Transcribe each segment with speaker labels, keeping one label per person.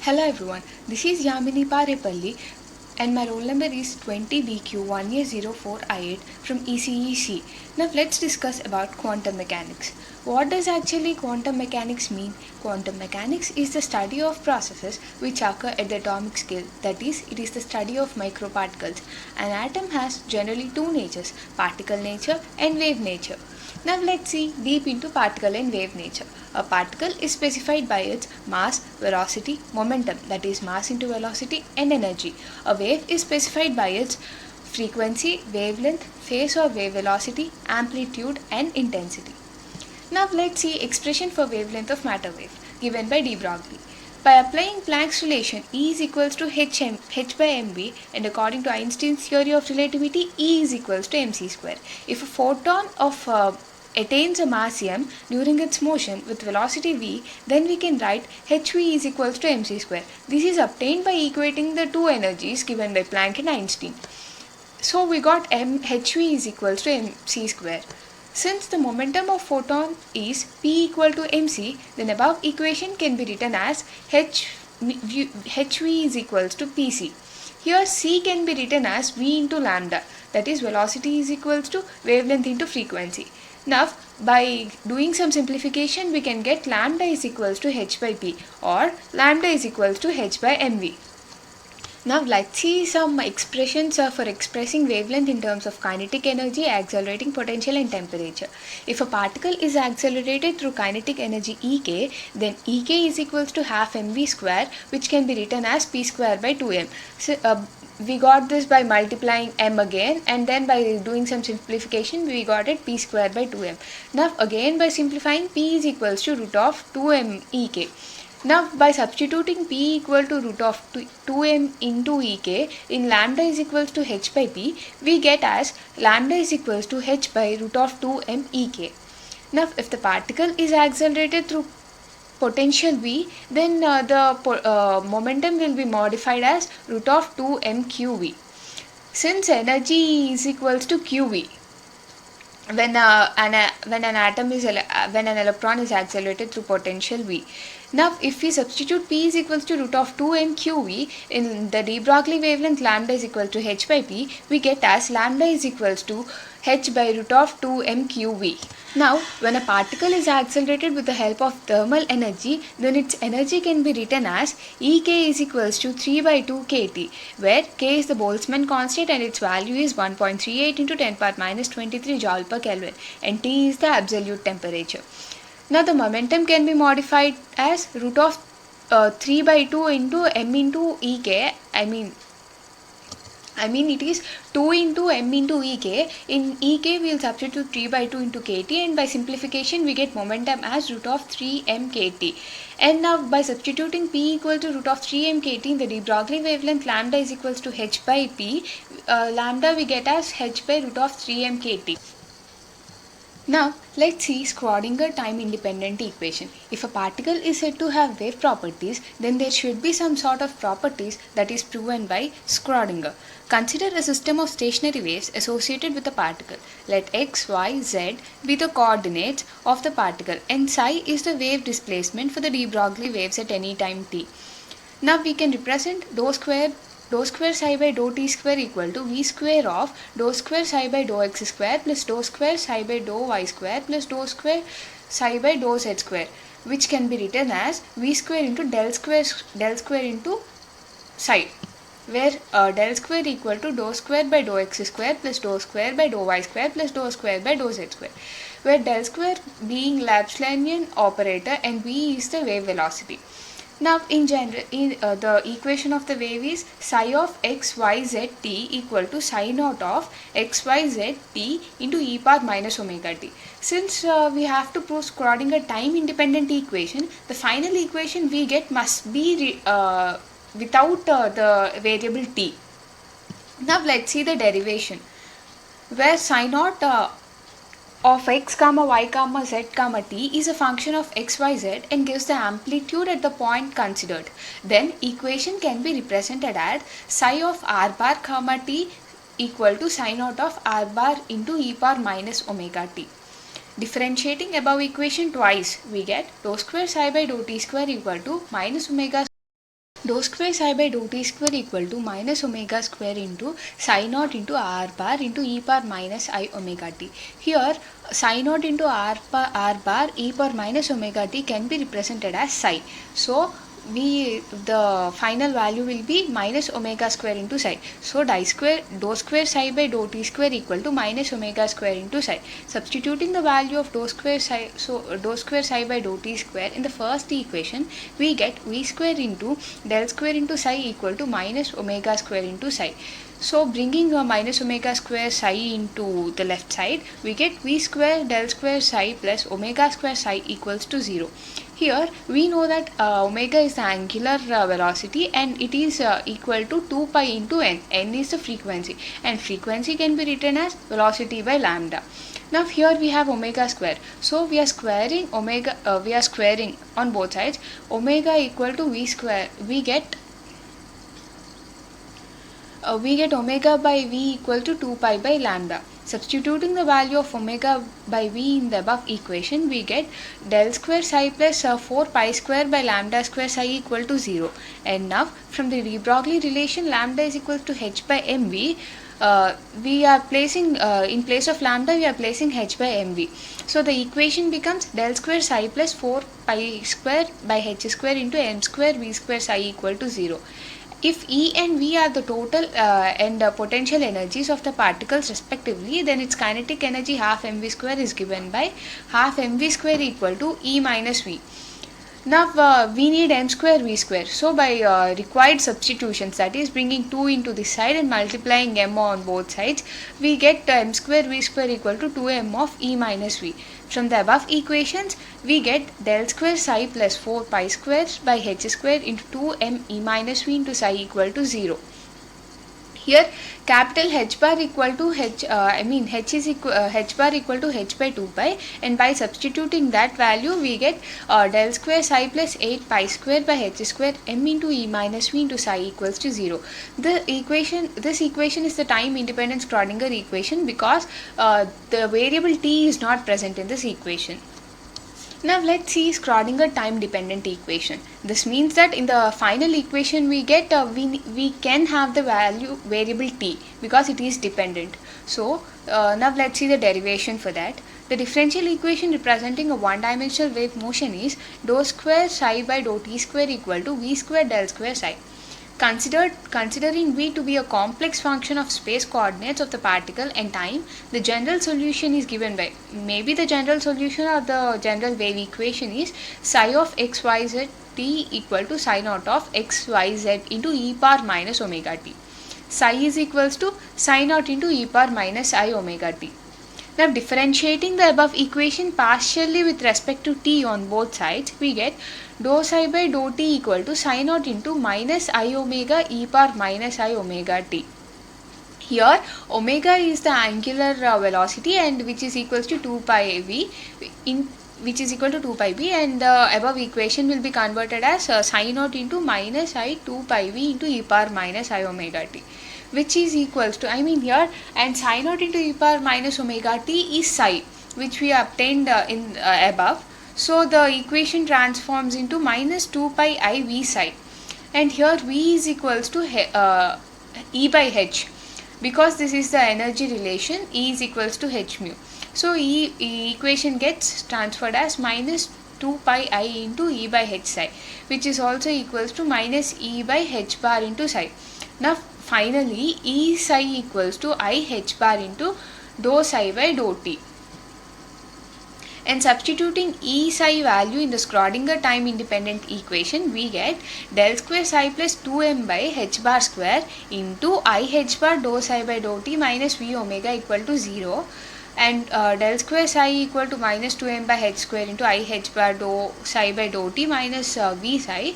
Speaker 1: Hello everyone, this is Yamini Parepalli and my roll number is 20BQ1A04I8 from ECEC. Now let's discuss about quantum mechanics. What does actually quantum mechanics mean? Quantum mechanics is the study of processes which occur at the atomic scale, that is, it is the study of microparticles. An atom has generally two natures, particle nature and wave nature. Now let's see deep into particle and wave nature. A particle is specified by its mass, velocity, momentum, that is mass into velocity, and energy. A wave is specified by its frequency, wavelength, phase or wave velocity, amplitude, and intensity. Now let's see expression for wavelength of matter wave given by de Broglie. By applying Planck's relation, E is equals to h by mv, and according to Einstein's theory of relativity, E is equals to mc square. If a photon attains a mass m during its motion with velocity v, then we can write hv is equals to mc square. This is obtained by equating the two energies given by Planck and Einstein. So we got hv is equals to mc square. Since the momentum of photon is p equal to mc, then above equation can be written as hv is equals to pc. Here c can be written as v into lambda, that is velocity is equals to wavelength into frequency. Now by doing some simplification we can get lambda is equals to h by p or lambda is equals to h by mv. Now let's see some expressions for expressing wavelength in terms of kinetic energy, accelerating potential and temperature. If a particle is accelerated through kinetic energy Ek, then Ek is equals to half mv square, which can be written as p square by 2m. So, we got this by multiplying m again, and then by doing some simplification we got it p square by 2m. Now again by simplifying, p is equals to root of 2m Ek. Now by substituting p equal to root of 2m into Ek in lambda is equals to h by p, we get as lambda is equals to h by root of 2m Ek. Now if the particle is accelerated through potential v, then the momentum will be modified as root of 2m qv. Since energy is equals to qv, when an electron is accelerated through potential v. Now if we substitute p is equals to root of 2m qv in the de Broglie wavelength lambda is equal to h by p, we get as lambda is equals to h by root of 2m qv. Now when a particle is accelerated with the help of thermal energy, then its energy can be written as Ek is equals to 3 by 2 kT, where k is the Boltzmann constant and its value is 1.38 into 10 power minus 23 joule per Kelvin, and T is the absolute temperature. Now the momentum can be modified as root of 3 by 2 into m into Ek. I mean it is 2 into m into Ek. In Ek we will substitute 3 by 2 into kT, and by simplification we get momentum as root of 3m kT. And now by substituting p equal to root of 3m kT in the de Broglie wavelength lambda is equals to h by p, lambda we get as h by root of 3m kT. Now let's see Schrödinger time independent equation. If a particle is said to have wave properties, then there should be some sort of properties that is proven by Schrödinger. Consider a system of stationary waves associated with a particle. Let x, y, z be the coordinates of the particle, and psi is the wave displacement for the de Broglie waves at any time t. Now we can represent dou square psi by dou t square equal to v square of dou square psi by dou x square plus dou square psi by dou y square plus dou square psi by dou z square, which can be written as v square into del square into psi, where del square equal to dou square by dou x square plus dou square by dou y square plus dou square by dou z square, where del square being Lagrangian operator and v is the wave velocity. Now in general, the equation of the wave is psi of x y z t equal to psi naught of x y z t into e power minus omega t. Since we have to prove Schrödinger time independent equation, the final equation we get must be without the variable t. Now let's see the derivation, where psi naught of x comma y comma z comma t is a function of xyz and gives the amplitude at the point considered. Then equation can be represented as psi of r bar comma t equal to psi naught of r bar into e power minus omega t. Differentiating above equation twice, we get dou square psi by dou t square equal to minus omega. dou square psi by dou t square equal to minus omega square into psi naught into r bar into e power minus I omega t. Here psi naught into r bar e power minus omega t can be represented as psi. So the final value will be minus omega square into psi. So dou square psi by dou t square equal to minus omega square into psi. Substituting the value of dou square psi by dou t square in the first equation, we get v square into del square into psi equal to minus omega square into psi. So bringing minus omega square psi into the left side, we get v square del square psi plus omega square psi equals to 0. Here we know that omega is the angular velocity and it is equal to 2 pi into n. N is the frequency and frequency can be written as velocity by lambda. Now here we have omega square. So we are squaring omega, we are squaring on both sides. Omega equal to v square. We get omega by v equal to 2 pi by lambda. Substituting the value of omega by v in the above equation, we get del square psi plus 4 pi square by lambda square psi equal to 0. And now from the de Broglie relation, lambda is equal to h by mv. We are placing in place of lambda, we are placing h by mv. So the equation becomes del square psi plus 4 pi square by h square into m square v square psi equal to 0. If E and V are the total and potential energies of the particles respectively, then its kinetic energy half mv square is given by half mv square equal to E minus V. Now we need m square v square. So by required substitutions, that is bringing 2 into this side and multiplying m on both sides, we get m square v square equal to 2m of E minus V. From the above equations, we get del square psi plus 4 pi square by h square into 2m E minus V into psi equal to 0. Here capital H bar equal to h bar equal to h by 2 pi, and by substituting that value we get del square psi plus 8 pi square by h square m into E minus V into psi equals to 0. This equation is the time independent Schrodinger equation because the variable t is not present in this equation. Now let's see Schrodinger time dependent equation. This means that in the final equation we get we can have the variable t because it is dependent. So now let's see the derivation for that. The differential equation representing a one-dimensional wave motion is dou square psi by dou t square equal to v square del square psi. Considering v to be a complex function of space coordinates of the particle and time, the general solution is given by, maybe the general solution or the general wave equation is psi of xyz t equal to psi naught of xyz into e power minus omega t. Psi is equals to psi naught into e power minus I omega t. Now differentiating the above equation partially with respect to t on both sides, we get dou psi by dou t equal to psi naught into minus I omega e power minus I omega t. Here omega is the angular velocity and which is equals to 2 pi v which is equal to 2 pi v, and the above equation will be converted as psi naught into minus I 2 pi v into e power minus I omega t, which is equals to, here, and psi naught into e power minus omega t is psi, which we obtained in above. So the equation transforms into minus 2 pi I v psi, and here v is equals to E by h, because this is the energy relation. E is equals to h mu. So equation gets transferred as minus 2 pi I into E by h psi, which is also equals to minus E by h bar into psi. Now finally E psi equals to I h bar into dou psi by dou t. And substituting E psi value in the Schrodinger time independent equation, we get del square psi plus 2m by h bar square into I h bar dou psi by dou t minus v omega equal to 0, and del square psi equal to minus 2m by h square into I h bar dou psi by dou t minus v psi.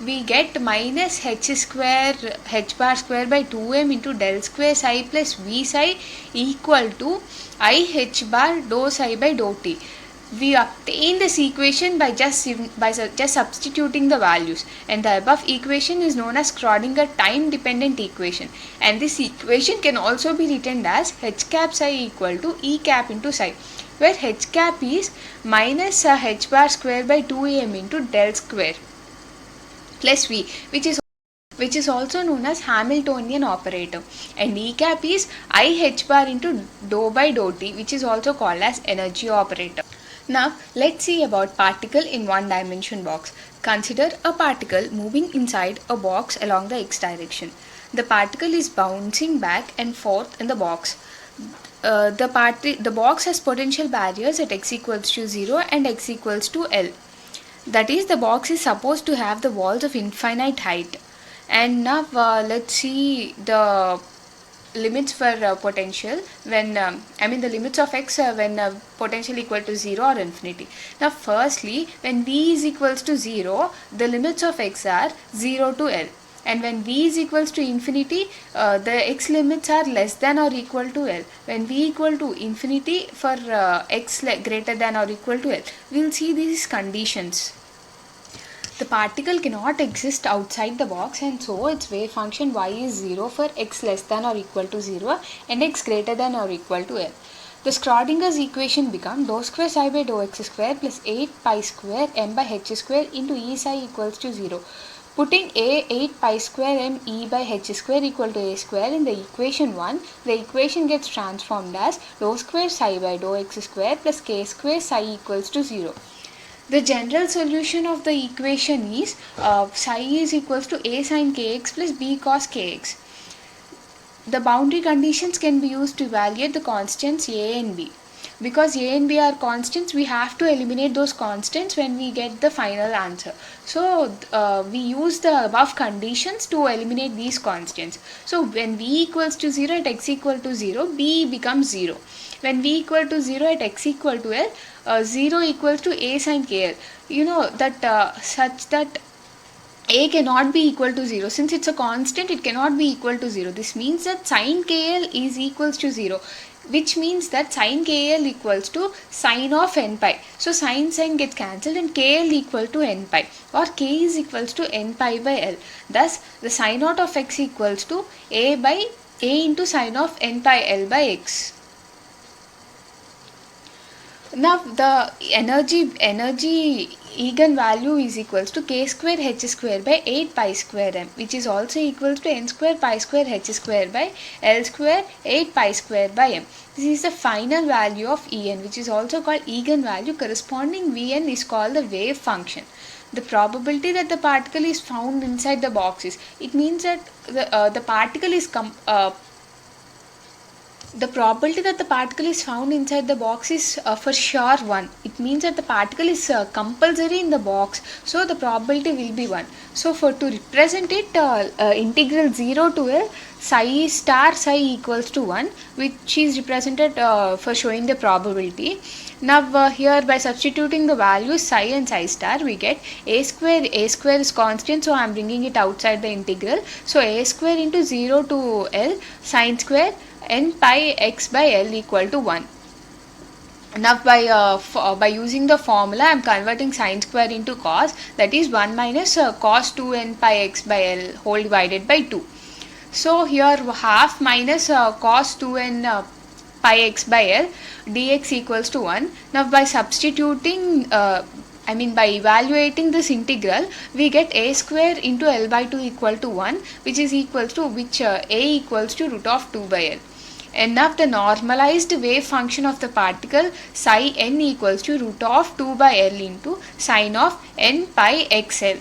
Speaker 1: We get minus h square h bar square by 2m into del square psi plus v psi equal to I h bar dou psi by dou t. We obtain this equation by just substituting the values, and the above equation is known as Schrodinger time dependent equation, and this equation can also be written as h cap psi equal to E cap into psi, where h cap is minus h bar square by 2m into del square plus v, which is which is also known as Hamiltonian operator, and E cap is I h bar into dou by dou t, which is also called as energy operator. Now let's see about particle in one dimension box. Consider a particle moving inside a box along the x direction. The particle is bouncing back and forth in the box. The box has potential barriers at x equals to 0 and x equals to L. That is, the box is supposed to have the walls of infinite height. And now let's see the limits for potential when the limits of x when potential equal to 0 or infinity. Now firstly, when v is equals to 0, the limits of x are 0 to L, and when v is equals to infinity, the x limits are less than or equal to L. When v equal to infinity for x greater than or equal to L, we will see these conditions. The particle cannot exist outside the box, and so its wave function y is 0 for x less than or equal to 0 and x greater than or equal to L. The Schrodinger's equation becomes dou square psi by dou x square plus 8 pi square m by h square into E psi equals to 0. Putting a 8 pi square m E by h square equal to a square in the equation 1, the equation gets transformed as dou square psi by dou x square plus k square psi equals to 0. The general solution of the equation is psi is equals to a sin kx plus b cos kx. The boundary conditions can be used to evaluate the constants a and b. Because a and b are constants, we have to eliminate those constants when we get the final answer. So we use the above conditions to eliminate these constants. So when v equals to 0 at x equal to 0, b becomes 0. When v equal to 0 at x equal to L, 0 equals to a sin kl. You know that such that a cannot be equal to 0. Since it's a constant, it cannot be equal to 0. This means that sin kl is equals to 0, which means that sin kl equals to sine of n pi. So sin gets cancelled and kl equal to n pi, or k is equals to n pi by L. Thus the sin naught of x equals to a into sine of n pi L by x. Now the energy eigenvalue is equals to k square h square by 8 pi square m, which is also equals to n square pi square h square by L square 8 pi square by m. This is the final value of En, which is also called eigenvalue. Corresponding Vn is called the wave function. The probability that the particle is found inside the box is, it means that the particle is the probability that the particle is found inside the box is for sure 1. It means that the particle is compulsory in the box, so the probability will be 1. So to represent it, integral 0 to L psi star psi equals to 1, which is represented for showing the probability. Now here, by substituting the values psi and psi star, we get a square is constant, so I am bringing it outside the integral. So a square into 0 to L sine square n pi x by L equal to 1. Now by using the formula, I am converting sine square into cos, that is 1 minus cos 2 n pi x by L whole divided by 2. So here half minus cos 2 n pi x by L dx equals to 1. Now by substituting by evaluating this integral, we get a square into L by 2 equal to 1, which is equals to a equals to root of 2 by L. And now the normalized wave function of the particle psi n equals to root of 2 by L into sine of n pi xl.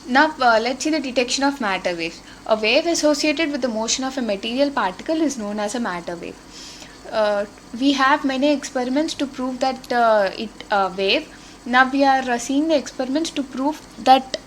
Speaker 1: Now let's see the detection of matter waves. A wave associated with the motion of a material particle is known as a matter wave. We have many experiments to prove that wave. Now we are seeing the experiments to prove that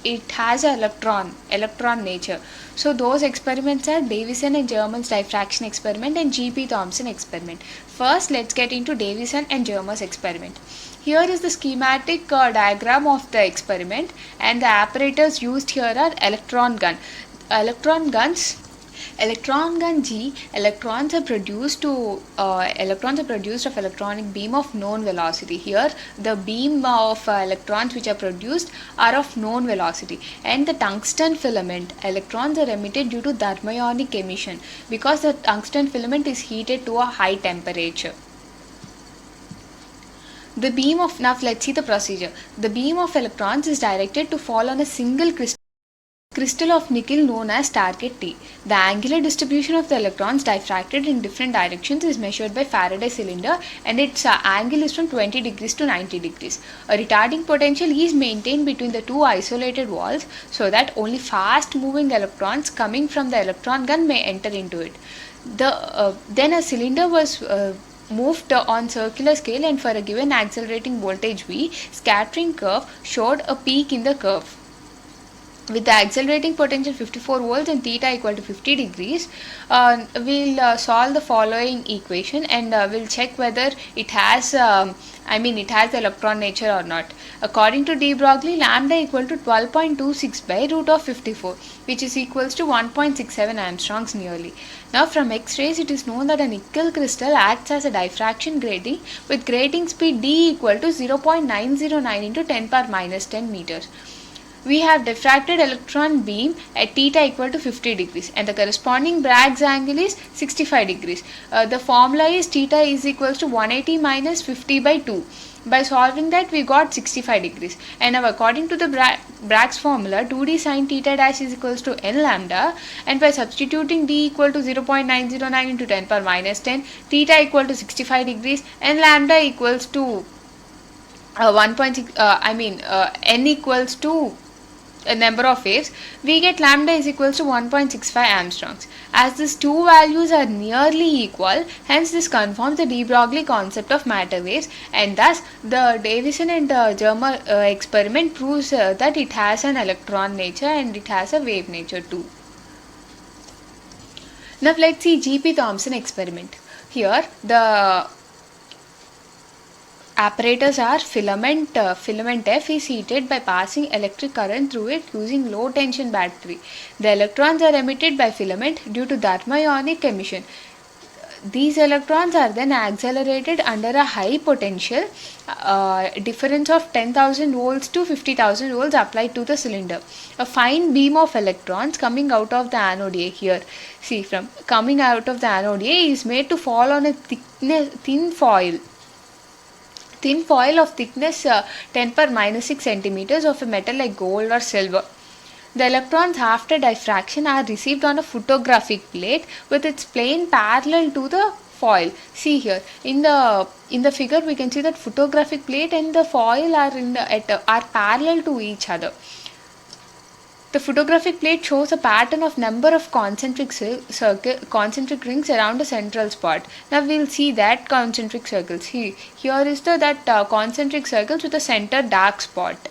Speaker 1: it has an electron nature. So those experiments are Davison and German's diffraction experiment and G.P. Thomson experiment. First, let's get into Davison and German's experiment. Here is the schematic diagram of the experiment, and the apparatus used here are electron gun G. Electrons are produced of electronic beam of known velocity. Here the beam of electrons which are produced are of known velocity, and the tungsten filament electrons are emitted due to thermionic emission, because the tungsten filament is heated to a high temperature. Now let's see the procedure. The beam of electrons is directed to fall on a single crystal crystal of nickel known as target T. The angular distribution of the electrons diffracted in different directions is measured by Faraday cylinder, and its angle is from 20 degrees to 90 degrees. A retarding potential is maintained between the two isolated walls so that only fast moving electrons coming from the electron gun may enter into it. Then a cylinder was moved on circular scale, and for a given accelerating voltage V, scattering curve showed a peak in the curve. With the accelerating potential 54 volts and theta equal to 50 degrees, we'll solve the following equation, and we'll check whether it has it has the electron nature or not. According to de Broglie, lambda equal to 12.26 by root of 54, which is equals to 1.67 Armstrongs nearly. Now from X-rays, it is known that a nickel crystal acts as a diffraction grating with grating speed d equal to 0.909 into 10 power minus 10 meters. We have diffracted electron beam at theta equal to 50 degrees, and the corresponding Bragg's angle is 65 degrees. The formula is theta is equals to 180 minus 50 by 2. By solving that, we got 65 degrees. And now according to the Bragg's formula, 2d sin theta dash is equals to n lambda, and by substituting d equal to 0.909 into 10 power minus 10, theta equal to 65 degrees, and lambda equals to 1.6 n equals to a number of waves, we get lambda is equals to 1.65 Armstrongs. As these two values are nearly equal, hence this confirms the de Broglie concept of matter waves, and thus the Davison and Germer experiment proves that it has an electron nature and it has a wave nature too. Now let's see G.P. Thomson experiment. Here the apparatus are filament F is heated by passing electric current through it using low tension battery. The electrons are emitted by filament due to thermionic emission. These electrons are then accelerated under a high potential difference of 10,000 volts to 50,000 volts applied to the cylinder. A fine beam of electrons coming out of the anode A here, see from coming out of the anode A is made to fall on a thin foil of thickness 10 per minus 6 centimeters of a metal like gold or silver. The electrons after diffraction are received on a photographic plate with its plane parallel to the foil. See here in the figure we can see that photographic plate and the foil are are parallel to each other. The photographic plate shows a pattern of number of concentric rings around a central spot. Now we will see that concentric circles. Here is that concentric circles with a center dark spot.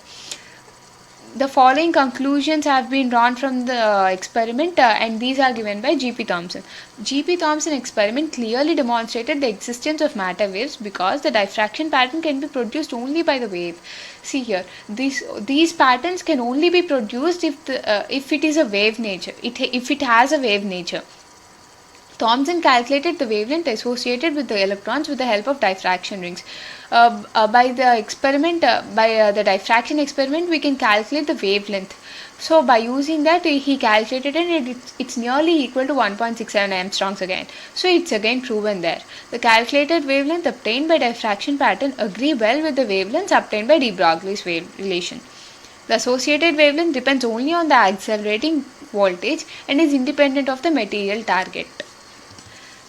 Speaker 1: The following conclusions have been drawn from the experiment, and these are given by G.P. Thomson. G.P. Thomson experiment clearly demonstrated the existence of matter waves because the diffraction pattern can be produced only by the wave. See here, these patterns can only be produced if it is a wave nature. If it has a wave nature. Thomson calculated the wavelength associated with the electrons with the help of diffraction rings. By the diffraction experiment, we can calculate the wavelength. So by using that, he calculated and it's nearly equal to 1.67 Armstrongs again. So it's again proven there. The calculated wavelength obtained by diffraction pattern agree well with the wavelengths obtained by de Broglie's wave relation. The associated wavelength depends only on the accelerating voltage and is independent of the material target.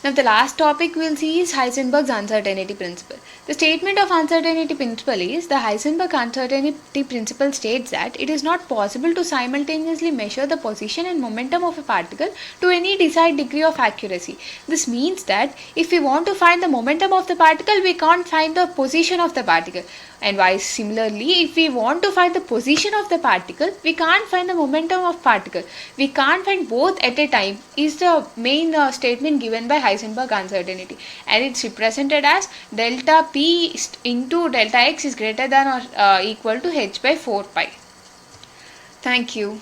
Speaker 1: Now the last topic we'll see is Heisenberg's uncertainty principle. The statement of uncertainty principle is the Heisenberg uncertainty principle states that it is not possible to simultaneously measure the position and momentum of a particle to any desired degree of accuracy. This means that if we want to find the momentum of the particle, we can't find the position of the particle. And vice similarly, if we want to find the position of the particle, we can't find the momentum of particle. We can't find both at a time is the main statement given by Heisenberg uncertainty, and it's represented as delta P into delta X is greater than or equal to h by 4 pi. Thank you.